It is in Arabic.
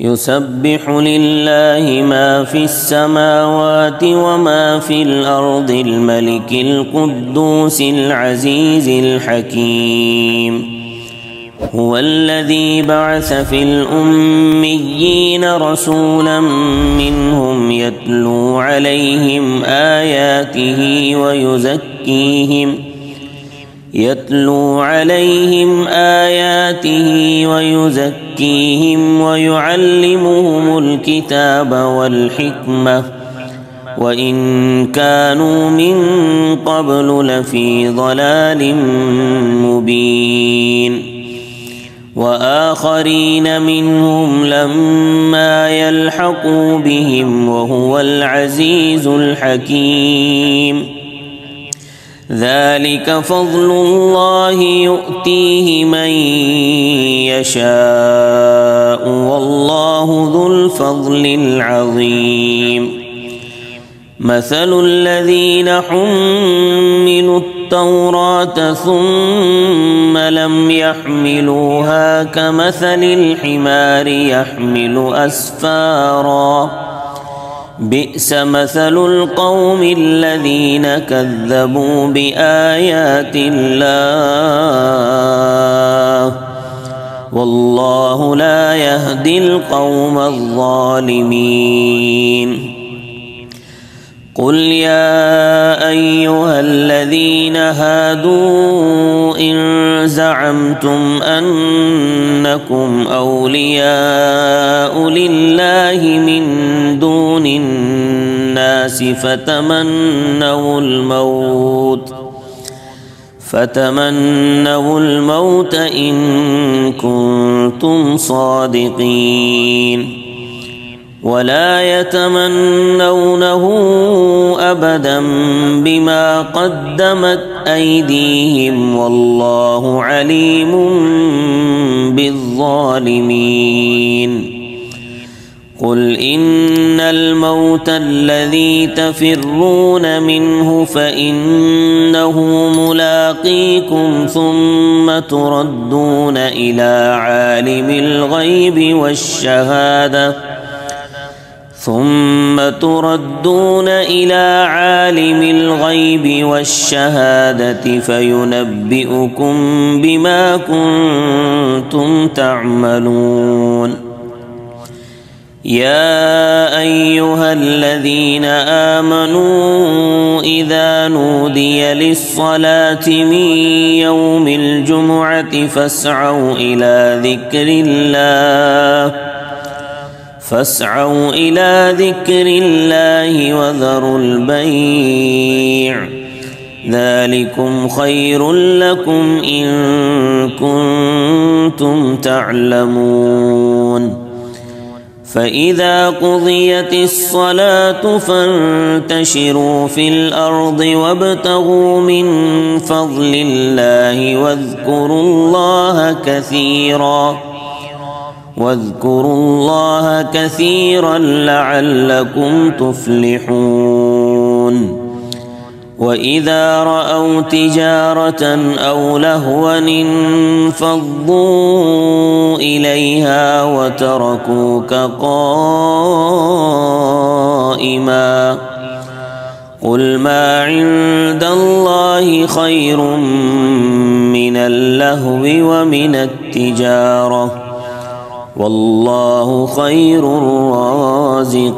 يسبح لله ما في السماوات وما في الأرض الملك القدوس العزيز الحكيم. هو الذي بعث في الأميين رسولا منهم يتلو عليهم آياته ويزكيهم ويعلمهم الكتاب والحكمة وإن كانوا من قبل لفي ضلال مبين. وآخرين منهم لما يلحقوا بهم وهو العزيز الحكيم. ذلك فضل الله يؤتيه من يشاء والله ذو الفضل العظيم. مثل الذين حملوا التوراة ثم لم يحملوها كمثل الحمار يحمل أسفارا بئس مثل القوم الذين كذبوا بآيات الله والله لا يهدي القوم الظالمين. قل يا أيها الذين هادوا إن زعمتم أنكم أولياء لله من دون الناس فتمنوا الموت إن كنتم صادقين ولا يتمنونه أبدا بما قدمت أيديهم والله عليم بالظالمين. قل إن الموت الذي تفرون منه فإنه ملاقيكم ثم تردون إلى عالم الغيب والشهادة فينبئكم بما كنتم تعملون. يا أيها الذين آمنوا إذا نودي للصلاة من يوم الجمعة فاسعوا إلى ذكر الله وذروا البيع ذلكم خير لكم إن كنتم تعلمون. فإذا قضيت الصلاة فانتشروا في الأرض وابتغوا من فضل الله واذكروا الله كثيرا لعلكم تفلحون. وإذا رأوا تجارة أو لهوا انفضوا إليها وتركوك قائما قل ما عند الله خير من اللهو ومن التجارة والله خير الرازقين.